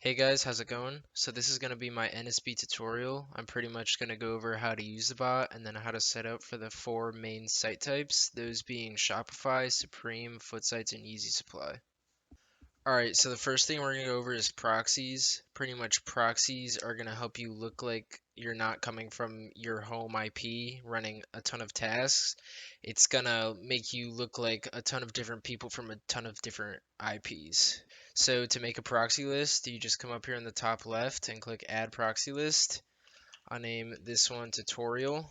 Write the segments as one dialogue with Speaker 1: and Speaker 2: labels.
Speaker 1: Hey guys, how's it going? So this is going to be my NSB tutorial. I'm pretty much going to go over how to use the bot and then how to set up for the four main site types, those being Shopify, Supreme, Foot Sites, and Easy Supply. Alright, so the first thing we're going to go over is proxies. Pretty much proxies are going to help you look like you're not coming from your home IP running a ton of tasks. It's going to make you look like a ton of different people from a ton of different IPs. So to make a proxy list, you just come up here in the top left and click Add Proxy List. I'll name this one Tutorial,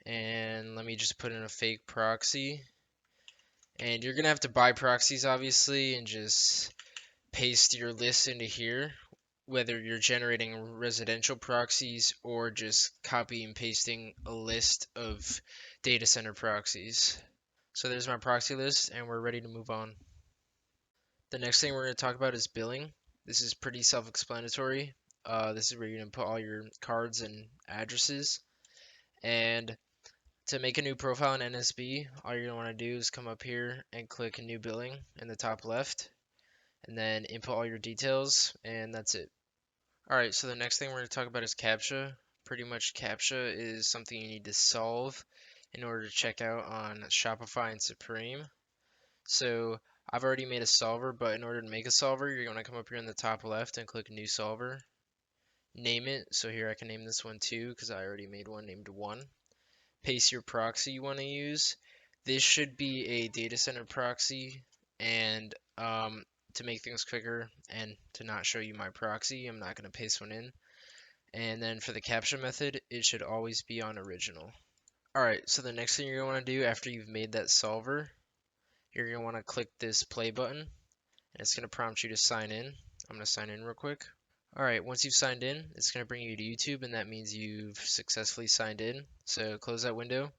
Speaker 1: and let me just put in a fake proxy. And you're going to have to buy proxies, obviously, and just paste your list into here, whether you're generating residential proxies or just copy and pasting a list of data center proxies. So there's my proxy list, and we're ready to move on. The next thing we're going to talk about is billing. This is pretty self-explanatory. This is where you're going to put all your cards and addresses. And to make a new profile in NSB, all you're going to want to do is come up here and click New Billing in the top left, and then input all your details, and that's it. Alright, so the next thing we're going to talk about is Captcha. Pretty much Captcha is something you need to solve in order to check out on Shopify and Supreme. So I've already made a solver, but in order to make a solver, you're going to come up here in the top left and click New Solver. Name it. So here I can name this one 2 because I already made one named 1. Paste your proxy you want to use. This should be a data center proxy, and to make things quicker and to not show you my proxy, I'm not going to paste one in. And then for the Captcha method, it should always be on original. Alright, so the next thing you're going to want to do after you've made that solver, you're going to want to click this play button, and it's going to prompt you to sign in. I'm going to sign in real quick. Alright, once you've signed in, it's going to bring you to YouTube, and that means you've successfully signed in. So close that window,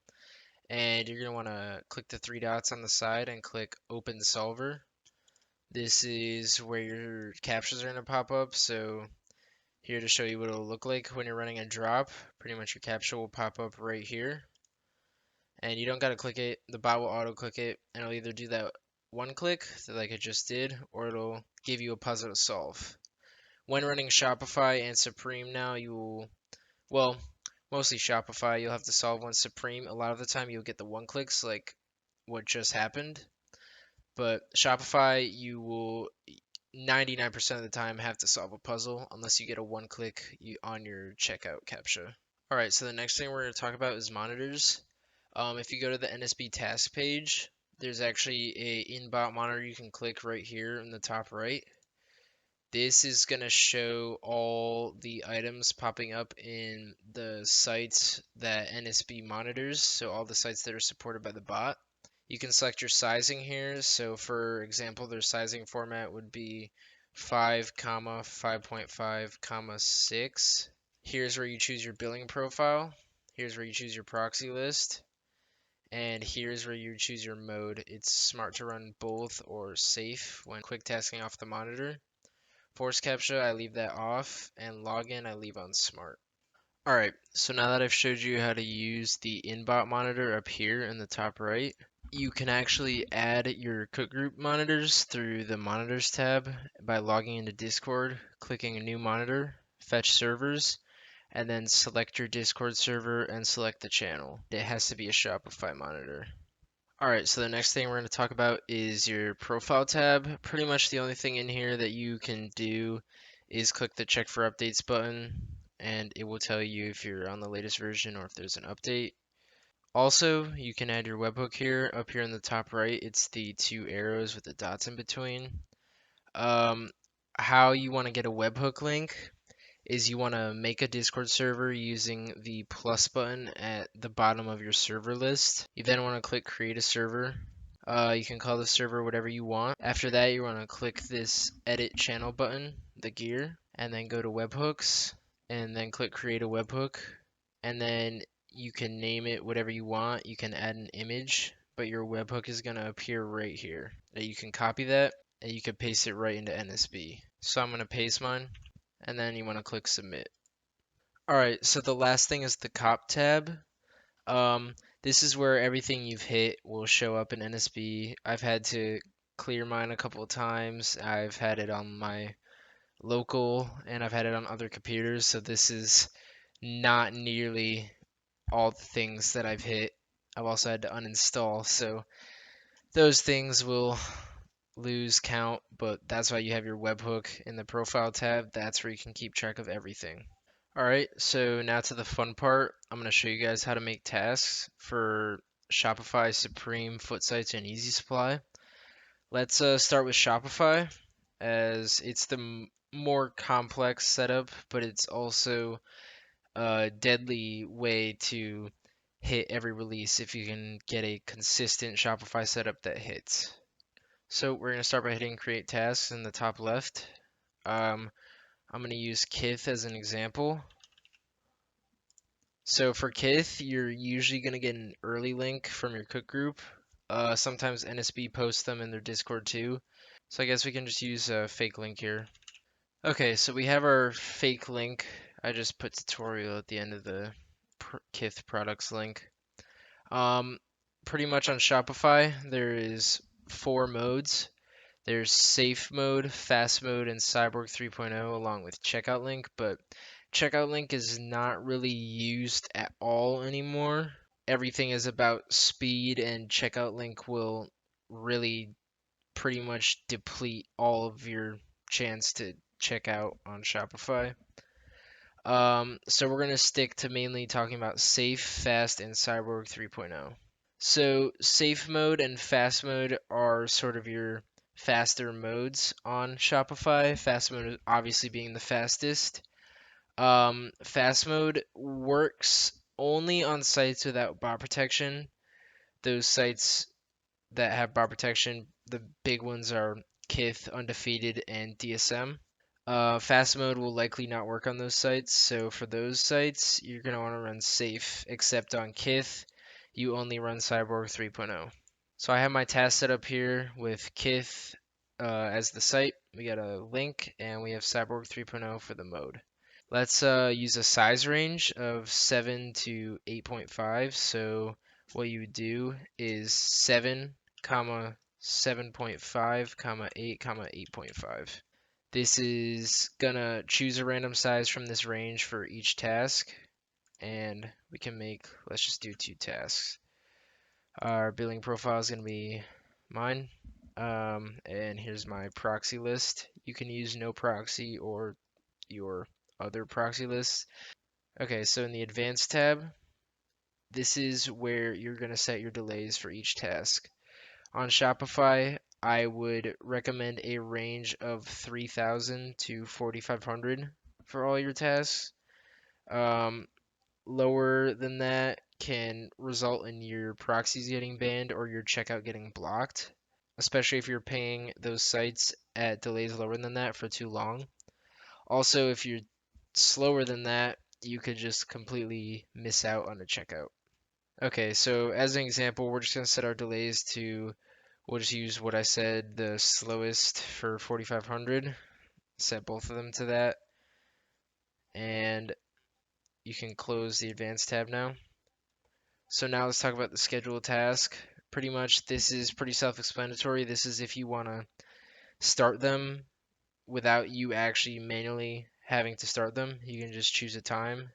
Speaker 1: and you're going to want to click the 3 dots on the side and click Open Solver. This is where your captchas are going to pop up, so here to show you what it'll look like when you're running a drop. Pretty much your captcha will pop up right here, and you don't got to click it. The bot will auto click it, and it'll either do that one click like it just did, or it'll give you a puzzle to solve. When running Shopify and Supreme now, you will, well, mostly Shopify, you'll have to solve one. Supreme, a lot of the time you'll get the one clicks like what just happened. But Shopify, you will 99% of the time have to solve a puzzle unless you get a one click on your checkout captcha. Alright, so the next thing we're going to talk about is monitors. If you go to the NSB task page, there's actually a in-bot monitor you can click right here in the top right. This is going to show all the items popping up in the sites that NSB monitors, so all the sites that are supported by the bot. You can select your sizing here. So for example, their sizing format would be 5, 5.5, 6. Here's where you choose your billing profile. Here's where you choose your proxy list. And here's where you choose your mode. It's smart to run both or safe when quick tasking off the monitor. Force captcha, I leave that off, and login, I leave on smart. Alright, so now that I've showed you how to use the inbot monitor up here in the top right, you can actually add your cook group monitors through the monitors tab by logging into Discord, clicking a new monitor, fetch servers, and then select your Discord server and select the channel. It has to be a Shopify monitor. Alright, so the next thing we're going to talk about is your profile tab. Pretty much the only thing in here that you can do is click the check for updates button, and it will tell you if you're on the latest version or if there's an update. Also, you can add your webhook here. Up here in the top right, it's the 2 arrows with the dots in between. How you want to get a webhook link is you want to make a Discord server using the plus button at the bottom of your server list. You then want to click create a server. You can call the server whatever you want. After that, you want to click this edit channel button, the gear, and then go to webhooks, and then click create a webhook. And then you can name it whatever you want. You can add an image, but your webhook is going to appear right here. Now you can copy that, and you can paste it right into NSB. So I'm going to paste mine, and then you want to click submit. Alright, so the last thing is the cop tab. This is where everything you've hit will show up in NSB. I've had to clear mine a couple of times. I've had it on my local and I've had it on other computers, so this is not nearly all the things that I've hit. I've also had to uninstall, so those things will lose count, but that's why you have your webhook in the profile tab. That's where you can keep track of everything. Alright, so now to the fun part. I'm going to show you guys how to make tasks for Shopify, Supreme, Foot Sites, and Easy Supply. Let's start with Shopify, as it's the more complex setup, but it's also a deadly way to hit every release if you can get a consistent Shopify setup that hits. So we're going to start by hitting create tasks in the top left. I'm going to use Kith as an example. So for Kith, you're usually going to get an early link from your cook group. Sometimes NSB posts them in their Discord too. So I guess we can just use a fake link here. Okay, so we have our fake link. I just put tutorial at the end of the Kith products link. Pretty much on Shopify, there is 4 modes. There's safe mode, fast mode, and Cyborg 3.0 along with checkout link, but checkout link is not really used at all anymore. Everything is about speed, and checkout link will really pretty much deplete all of your chance to check out on Shopify. So we're going to stick to mainly talking about safe, fast, and Cyborg 3.0. So safe mode and fast mode are sort of your faster modes on Shopify. Fast mode obviously being the fastest. Fast mode works only on sites without bot protection. Those sites that have bot protection, the big ones are Kith, Undefeated, and DSM. Fast mode will likely not work on those sites, so for those sites, you're going to want to run safe, except on Kith, you only run Cyborg 3.0. So I have my task set up here with Kith as the site. We got a link, and we have Cyborg 3.0 for the mode. Let's use a size range of 7 to 8.5. So what you would do is 7, comma 7.5, comma 8, comma 8.5. This is gonna choose a random size from this range for each task, and we can make, let's just do 2 tasks. Our billing profile is gonna be mine, and here's my proxy list. You can use no proxy or your other proxy list. Okay, so in the advanced tab, this is where you're gonna set your delays for each task. On Shopify, I would recommend a range of 3,000 to 4,500 for all your tasks. Um, Lower than that can result in your proxies getting banned or your checkout getting blocked, especially if you're paying those sites at delays lower than that for too long. Also, if you're slower than that, you could just completely miss out on a checkout. Okay, so as an example, we're just going to set our delays to, we'll just use what I said, the slowest for 4,500. Set both of them to that. And you can close the advanced tab now. So now let's talk about the schedule task. Pretty much this is pretty self-explanatory. This is if you want to start them without you actually manually having to start them. You can just choose a time,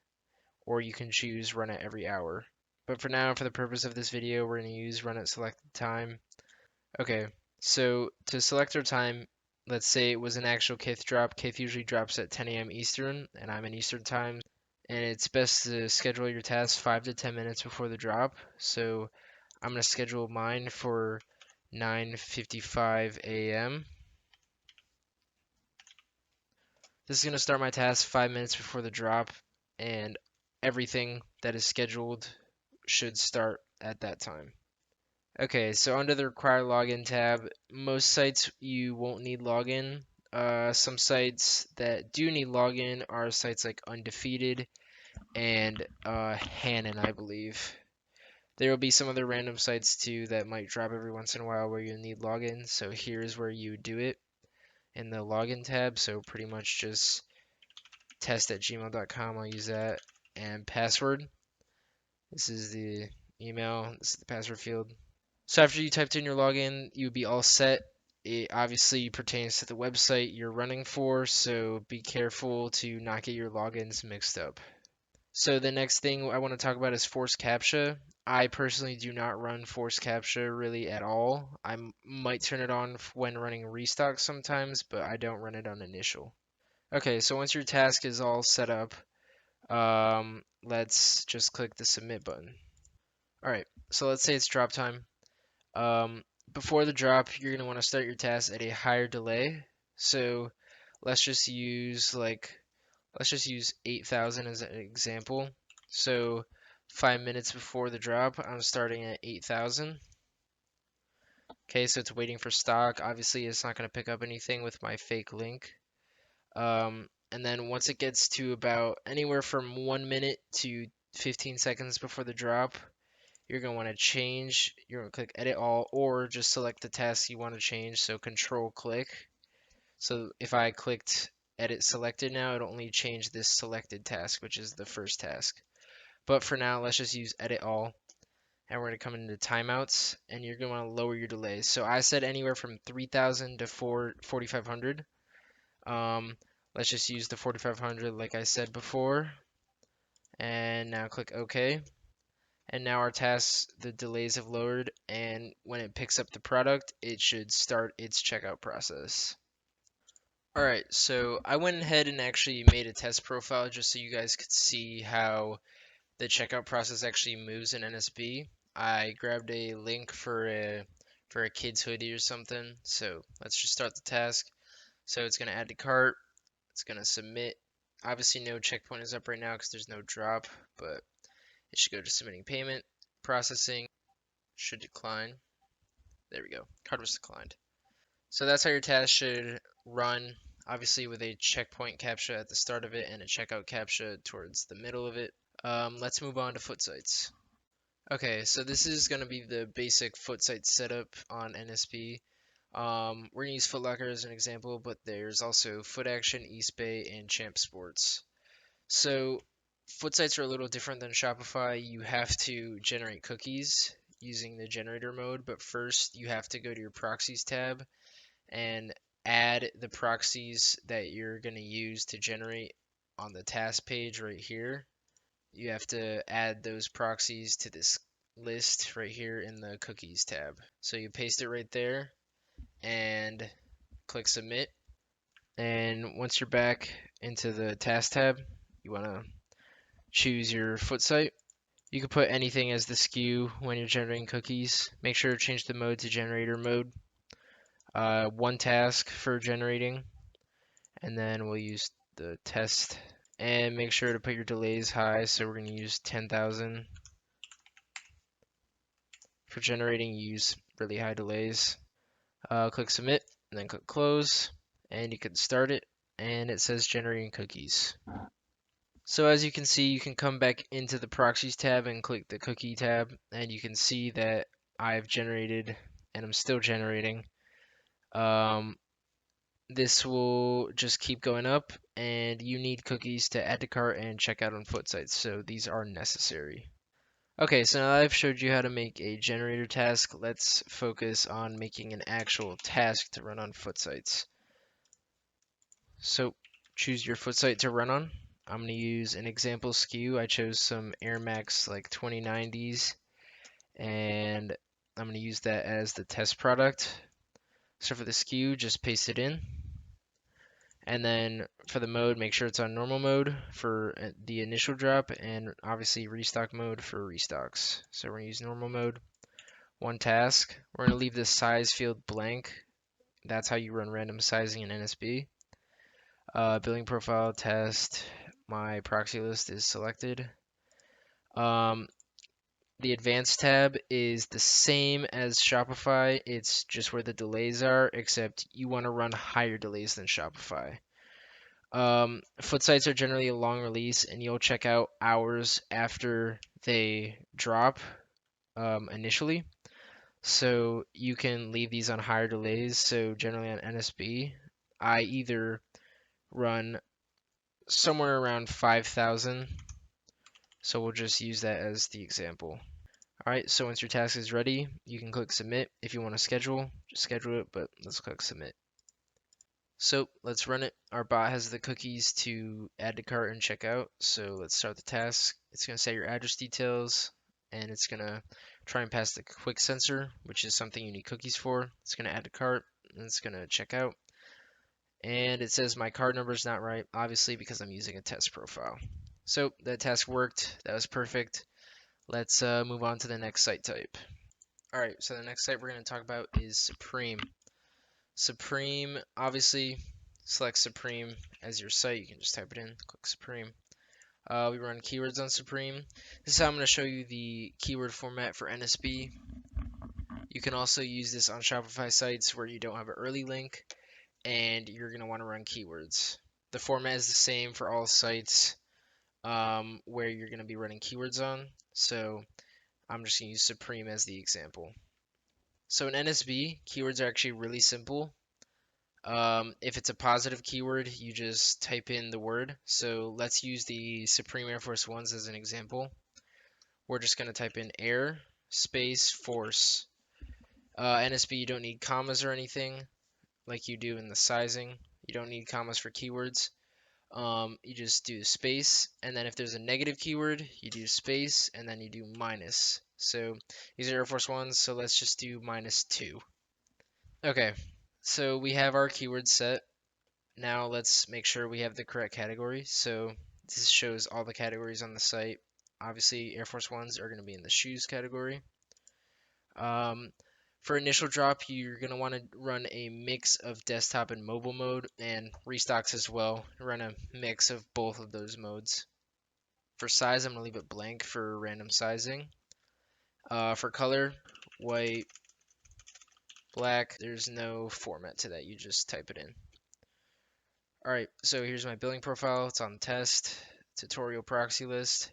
Speaker 1: or you can choose run at every hour. But for now, for the purpose of this video, we're going to use run at selected time. Okay, so to select our time, let's say it was an actual Kith drop. Kith usually drops at 10 a.m. Eastern, and I'm in Eastern time. And it's best to schedule your tasks 5 to 10 minutes before the drop. So I'm going to schedule mine for 9:55 a.m. This is going to start my task 5 minutes before the drop, and everything that is scheduled should start at that time. Okay, so under the require login tab, most sites you won't need login. Some sites that do need login are sites like Undefeated and Hannon, I believe. There will be some other random sites too that might drop every once in a while where you need login. So here's where you do it in the login tab. So pretty much just test@gmail.com. I'll use that, and password. This is the email. This is the password field. So after you typed in your login, you'd be all set. It obviously pertains to the website you're running for, so be careful to not get your logins mixed up. So the next thing I want to talk about is force Captcha. I personally do not run force Captcha really at all. Might turn it on when running restock sometimes, but I don't run it on initial. Okay, so once your task is all set up, let's just click the submit button. All right, so let's say it's drop time. Um, Before the drop, you're gonna want to start your task at a higher delay. So let's just use 8,000 as an example. So 5 minutes before the drop, I'm starting at 8,000. Okay, so it's waiting for stock. Obviously, it's not going to pick up anything with my fake link. And then once it gets to about anywhere from 1 minute to 15 seconds before the drop, you're going to want to change. You're going to click edit all or just select the task you want to change. So control click. So if I clicked edit selected now, it'll only change this selected task, which is the first task. But for now, let's just use edit all. And we're going to come into timeouts and you're going to want to lower your delay. So I said anywhere from 3,000 to 4,500. Let's just use the 4,500 like I said before. And now click OK. And now our tasks, the delays have lowered. And when it picks up the product, it should start its checkout process. Alright, so I went ahead and actually made a test profile just so you guys could see how the checkout process actually moves in NSB. I grabbed a link for a kid's hoodie or something. So let's just start the task. So it's gonna add to cart. It's gonna submit. Obviously no checkpoint is up right now because there's no drop, but it should go to submitting payment. Processing should decline. There we go. Card was declined. So that's how your task should run. Obviously with a checkpoint captcha at the start of it and a checkout captcha towards the middle of it. Let's move on to foot sites. Okay, so this is going to be the basic foot site setup on NSP. We're going to use Foot Locker as an example, but there's also Foot Action, Eastbay, and Champ Sports. So foot sites are a little different than Shopify. You have to generate cookies using the generator mode, but first you have to go to your Proxies tab and add the proxies that you're going to use to generate on the task page right here. You have to add those proxies to this list right here in the cookies tab. So you paste it right there and click submit. And once you're back into the task tab, you want to choose your foot site. You can put anything as the SKU when you're generating cookies. Make sure to change the mode to generator mode. One task for generating, and then we'll use the test. And make sure to put your delays high, so we're going to use 10,000. For generating, use really high delays. Click submit, and then click close, and you can start it, and it says generating cookies. So as you can see, you can come back into the Proxies tab and click the Cookie tab, and you can see that I've generated, and I'm still generating. This will just keep going up, and you need cookies to add to cart and check out on foot sites, so these are necessary. Okay, so now I've showed you how to make a generator task. Let's focus on making an actual task to run on foot sites. So choose your foot site to run on. I'm going to use an example SKU. I chose some Air Max like 2090s, and I'm going to use that as the test product. So for the SKU, just paste it in. And then for the mode, make sure it's on normal mode for the initial drop, and obviously restock mode for restocks. So we're going to use normal mode. One task. We're going to leave this size field blank. That's how you run random sizing in NSB. Billing profile test. My proxy list is selected. The advanced tab is the same as Shopify. It's just where the delays are, except you want to run higher delays than Shopify. Foot sites are generally a long release, and you'll check out hours after they drop initially. So you can leave these on higher delays. So generally on NSB, I either run somewhere around 5,000. So we'll just use that as the example. Alright, so once your task is ready, you can click submit. If you want to schedule, just schedule it, but let's click submit. So let's run it. Our bot has the cookies to add to cart and check out. So let's start the task. It's going to set your address details and it's going to try and pass the quick sensor, which is something you need cookies for. It's going to add to cart and it's going to check out. And it says my card number is not right, obviously because I'm using a test profile. So that task worked. That was perfect. Let's move on to the next site type. All right, so the next site we're going to talk about is Supreme. Supreme, obviously, select Supreme as your site. You can just type it in, click Supreme. We run keywords on Supreme. This is how I'm going to show you the keyword format for NSB. You can also use this on Shopify sites where you don't have an early link and you're going to want to run keywords. The format is the same for all sites where you're going to be running keywords on. So I'm just going to use Supreme as the example. So in NSB, keywords are actually really simple. If it's a positive keyword, you just type in the word. So let's use the Supreme Air Force Ones as an example. We're just going to type in air space force. NSB, you don't need commas or anything like you do in the sizing. You don't need commas for keywords. You just do space, and then if there's a negative keyword, you do space, and then you do minus. So these are Air Force Ones, so let's just do -2. Okay, so we have our keywords set. Now let's make sure we have the correct category. So this shows all the categories on the site. Obviously, Air Force Ones are going to be in the shoes category. For initial drop, you're going to want to run a mix of desktop and mobile mode, and restocks as well. Run a mix of both of those modes. For size, I'm going to leave it blank for random sizing. For color, white, black, there's no format to that. You just type it in. Alright, so here's my billing profile. It's on test, tutorial proxy list.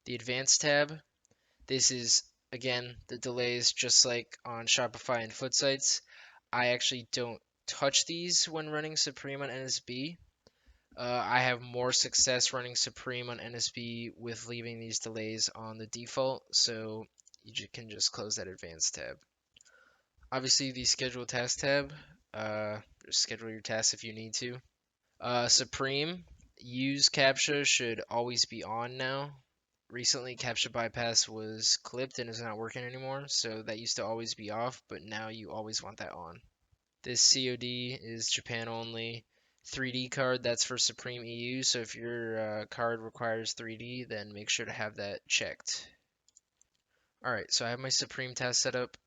Speaker 1: The advanced tab, this is, again, the delays just like on Shopify and Foot sites. I actually don't touch these when running Supreme on NSB. I have more success running Supreme on NSB with leaving these delays on the default, so you can just close that advanced tab. Obviously, the schedule task tab, just schedule your tasks if you need to. Supreme, use Captcha should always be on now. Recently, Captcha bypass was clipped and is not working anymore, so that used to always be off, but now you always want that on. This COD is Japan only. 3D card, that's for Supreme EU, so if your card requires 3D, then make sure to have that checked. Alright, so I have my Supreme task set up.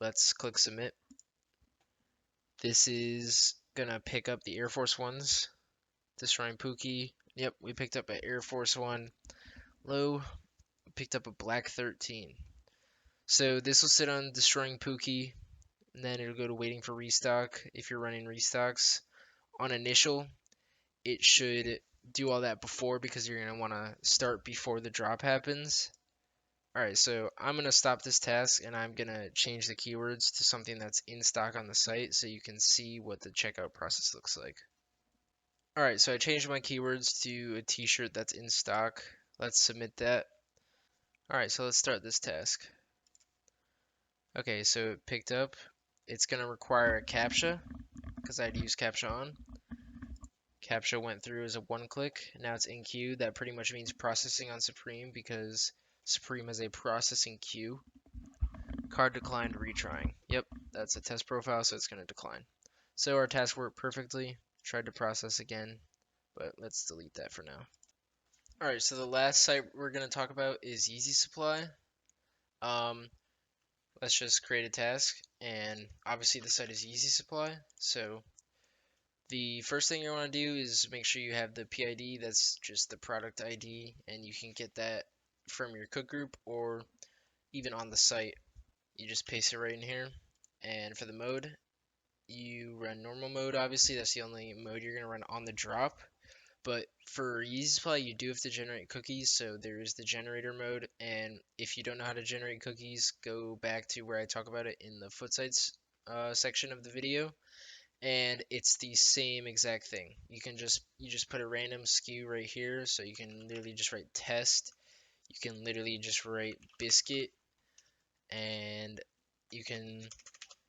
Speaker 1: Let's click submit. This is gonna pick up the Air Force Ones. Destroying Pookie. Yep, we picked up an Air Force One. Low, picked up a Black 13. So this will sit on Destroying Pookie, and then it'll go to waiting for restock if you're running restocks. On initial, it should do all that before because you're going to want to start before the drop happens. Alright, so I'm going to stop this task and I'm going to change the keywords to something that's in stock on the site so you can see what the checkout process looks like. Alright, so I changed my keywords to a t-shirt that's in stock. Let's submit that. Alright, so let's start this task. Okay, so it picked up. It's going to require a Captcha because I'd use Captcha on. Captcha went through as a one click. Now it's in queue. That pretty much means processing on Supreme because Supreme has a processing queue. Card declined, retrying. Yep, that's a test profile, so it's going to decline. So our task worked perfectly. Tried to process again, but let's delete that for now. Alright, so the last site we're going to talk about is Yeezy Supply. Let's just create a task, and obviously the site is Yeezy Supply, so the first thing you want to do is make sure you have the PID, that's just the product ID, and you can get that from your cook group or even on the site. You just paste it right in here. And for the mode, you run normal mode, obviously, that's the only mode you're going to run on the drop. But for Yeezy Supply, you do have to generate cookies, so there is the generator mode, and if you don't know how to generate cookies, go back to where I talk about it in the foot sites section of the video, and it's the same exact thing. You just put a random SKU right here, so you can literally just write test. You can literally just write biscuit. and you can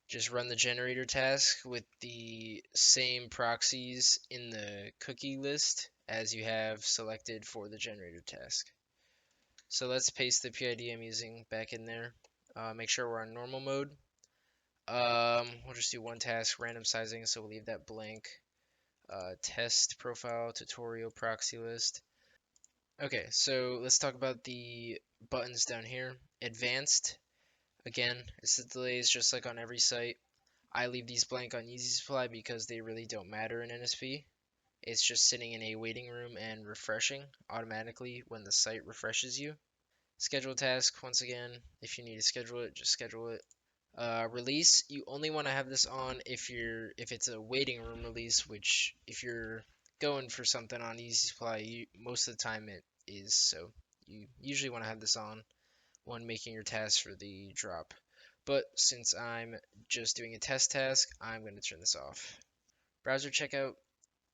Speaker 1: just run the generator task with the same proxies in the cookie list as you have selected for the generator task. So let's paste the PID I'm using back in there. Make sure we're on normal mode. We'll just do one task, random sizing, so we'll leave that blank. Test profile tutorial proxy list. Okay, so let's talk about the buttons down here. Advanced, again, it's the delays just like on every site. I leave these blank on Easy Supply because they really don't matter in NSP. It's just sitting in a waiting room and refreshing automatically when the site refreshes you. Schedule task, once again, if you need to schedule it, just schedule it. Release, you only want to have this on if it's a waiting room release, which if you're going for something on Easy Supply, most of the time it is, so you usually want to have this on when making your task for the drop. But since I'm just doing a test task, I'm going to turn this off. Browser checkout,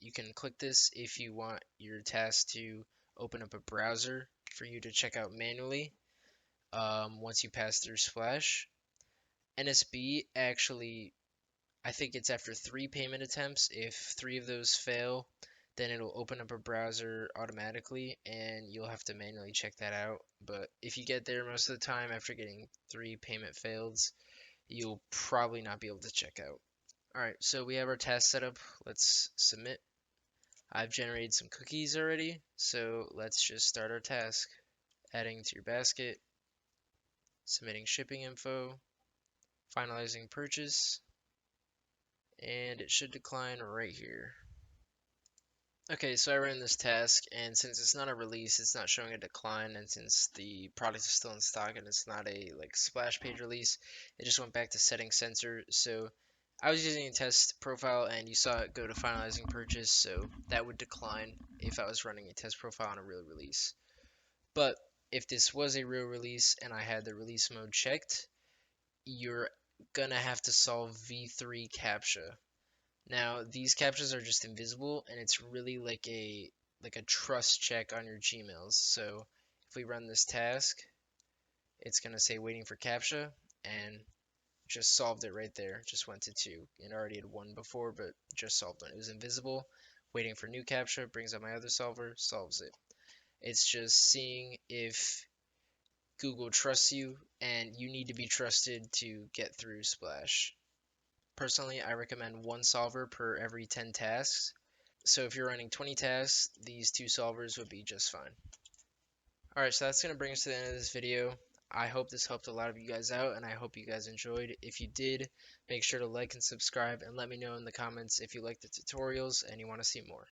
Speaker 1: you can click this if you want your task to open up a browser for you to check out manually once you pass through Splash. NSB actually, I think it's after 3 payment attempts. If 3 of those fail, then it'll open up a browser automatically and you'll have to manually check that out. But if you get there most of the time after getting 3 payment fails, you'll probably not be able to check out. Alright, so we have our task set up. Let's submit. I've generated some cookies already, so let's just start our task. Adding to your basket, submitting shipping info, finalizing purchase, and it should decline right here. Okay, so I ran this task, and since it's not a release, it's not showing a decline, and since the product is still in stock and it's not a splash page release, it just went back to setting sensor. So I was using a test profile, and you saw it go to finalizing purchase, so that would decline if I was running a test profile on a real release. But if this was a real release and I had the release mode checked, you're gonna have to solve V3 Captcha. Now, these captchas are just invisible, and it's really like a trust check on your Gmails. So if we run this task, it's gonna say waiting for Captcha, and just solved it right there. Just went to 2. It already had 1 before, but just solved one. It was invisible. Waiting for new Captcha, brings up my other solver, solves it. It's just seeing if Google trusts you, and you need to be trusted to get through Splash. Personally, I recommend 1 solver per every 10 tasks. So if you're running 20 tasks, these 2 solvers would be just fine. Alright, so that's going to bring us to the end of this video. I hope this helped a lot of you guys out, and I hope you guys enjoyed. If you did, make sure to like and subscribe, and let me know in the comments if you like the tutorials and you want to see more.